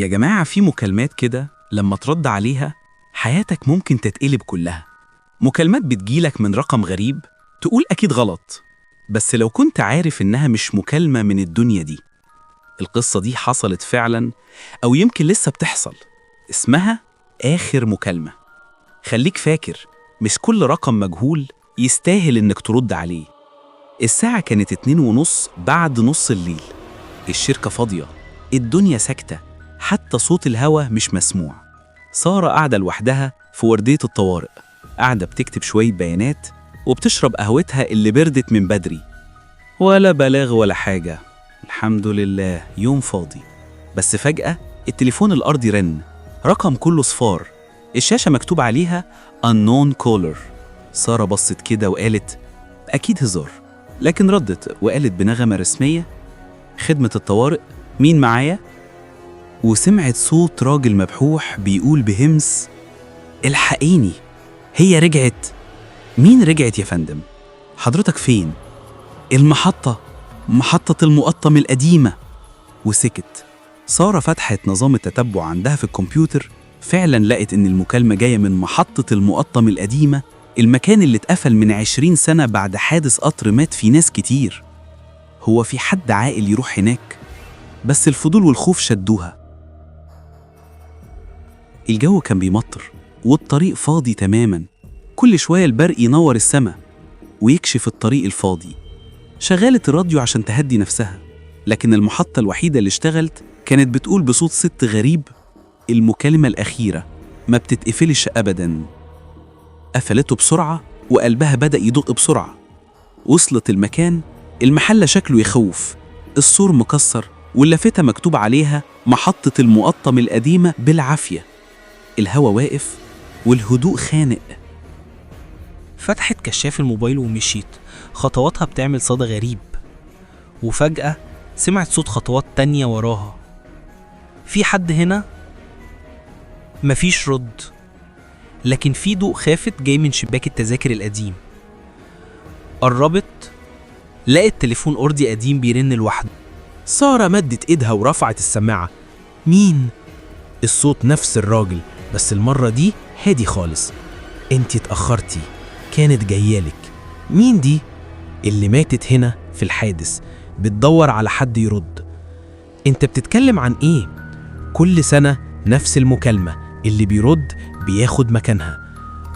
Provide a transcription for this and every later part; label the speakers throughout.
Speaker 1: يا جماعة في مكالمات كده لما ترد عليها حياتك ممكن تتقلب كلها. مكالمات بتجيلك من رقم غريب تقول أكيد غلط، بس لو كنت عارف إنها مش مكالمة من الدنيا دي. القصة دي حصلت فعلا أو يمكن لسه بتحصل، اسمها آخر مكالمة. خليك فاكر مش كل رقم مجهول يستاهل إنك ترد عليه. الساعة كانت 2:30 بعد نص الليل، الشركة فاضية، الدنيا ساكتة، حتى صوت الهوا مش مسموع. سارة قاعدة لوحدها في وردية الطوارئ، قاعدة بتكتب شوية بيانات وبتشرب قهوتها اللي بردت من بدري. ولا بلاغ ولا حاجة، الحمد لله يوم فاضي. بس فجأة التليفون الأرضي رن، رقم كله صفار، الشاشة مكتوب عليها unknown caller. سارة بصت كده وقالت أكيد هزار، لكن ردت وقالت بنغمة رسمية خدمة الطوارئ، مين معايا؟ وسمعت صوت راجل مبحوح بيقول بهمس الحقيني، هي رجعت. مين رجعت يا فندم؟ حضرتك فين؟ المحطة، محطة المقطم القديمة. وسكت. سارة فتحت نظام التتبع عندها في الكمبيوتر، فعلا لقت إن المكالمة جاية من محطة المقطم القديمة، المكان اللي اتقفل من 20 سنة بعد حادث قطر مات فيه ناس كتير. هو في حد عاقل يروح هناك؟ بس الفضول والخوف شدوها. الجو كان بيمطر والطريق فاضي تماما، كل شوية البرق ينور السما ويكشف الطريق الفاضي. شغالت الراديو عشان تهدي نفسها، لكن المحطة الوحيدة اللي اشتغلت كانت بتقول بصوت ست غريب المكالمة الأخيرة ما بتتقفلش أبدا. قفلته بسرعة وقلبها بدأ يدق بسرعة. وصلت المكان، المحل شكله يخوف، السور مكسر واللافتة مكتوب عليها محطة المقطم القديمة بالعافية. الهوا واقف والهدوء خانق.
Speaker 2: فتحت كشاف الموبايل ومشيت، خطواتها بتعمل صدى غريب. وفجأة سمعت صوت خطوات تانية وراها. في حد هنا؟ مفيش رد، لكن في ضوء خافت جاي من شباك التذاكر القديم. قربت، لقت تليفون أرضي قديم بيرن لوحده.
Speaker 3: سارة مدت ايدها ورفعت السماعة.
Speaker 2: مين؟
Speaker 3: الصوت نفس الراجل، بس المرة دي هادي خالص. انتي اتأخرتي، كانت جايالك.
Speaker 2: مين دي؟
Speaker 3: اللي ماتت هنا في الحادث، بتدور على حد يرد. انت بتتكلم عن ايه؟ كل سنة نفس المكالمة، اللي بيرد بياخد مكانها.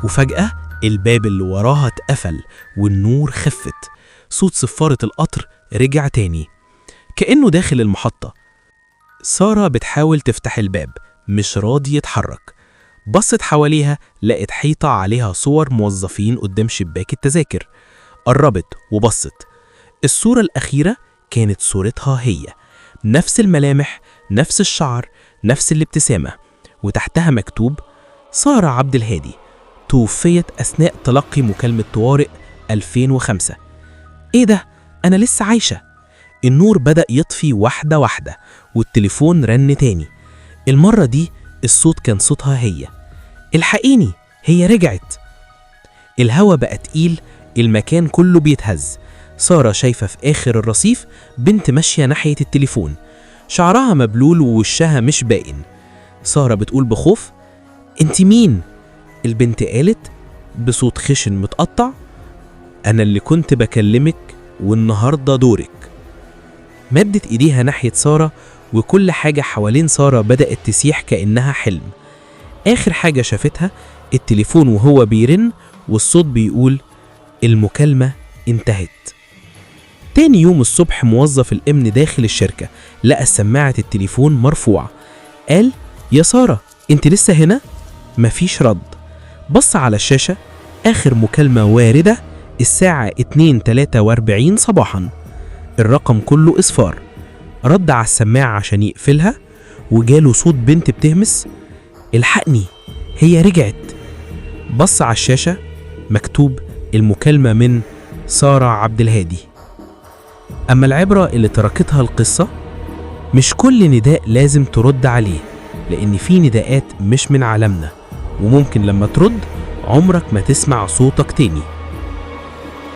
Speaker 3: وفجأة الباب اللي وراها اتقفل والنور خفت. صوت صفارة القطر رجع تاني كأنه داخل المحطة. سارة بتحاول تفتح الباب، مش راضي يتحرك. بصت حواليها، لقت حيطة عليها صور موظفين قدام شباك التذاكر. قربت وبصت. الصورة الأخيرة كانت صورتها هي، نفس الملامح، نفس الشعر، نفس الابتسامة. وتحتها مكتوب سارة عبد الهادي، توفيت أثناء تلقي مكالمة طوارئ 2005. إيه ده؟ أنا لسه عايشة. النور بدأ يطفي واحدة واحدة والتليفون رن تاني. المرة دي الصوت كان صوتها هي، الحقيني، هي رجعت. الهوا بقى تقيل، المكان كله بيتهز. سارة شايفة في آخر الرصيف بنت ماشية ناحية التليفون، شعرها مبلول ووشها مش باين. سارة بتقول بخوف انت مين؟ البنت قالت بصوت خشن متقطع أنا اللي كنت بكلمك والنهاردة دورك. مدت إيديها ناحية سارة وكل حاجة حوالين سارة بدأت تسيح كأنها حلم. آخر حاجة شافتها التليفون وهو بيرن والصوت بيقول المكالمة انتهت. تاني يوم الصبح موظف الأمن داخل الشركة لقى سماعة التليفون مرفوعة. قال يا سارة انت لسه هنا؟ مفيش رد. بص على الشاشة، آخر مكالمة واردة الساعة 2:43 صباحا. الرقم كله إصفار. رد على السماعة عشان يقفلها وجاله صوت بنت بتهمس الحقني، هي رجعت. بص على الشاشة، مكتوب المكالمة من سارة عبد الهادي. أما العبرة اللي تركتها القصة، مش كل نداء لازم ترد عليه، لأن في نداءات مش من عالمنا وممكن لما ترد عمرك ما تسمع صوتك تاني.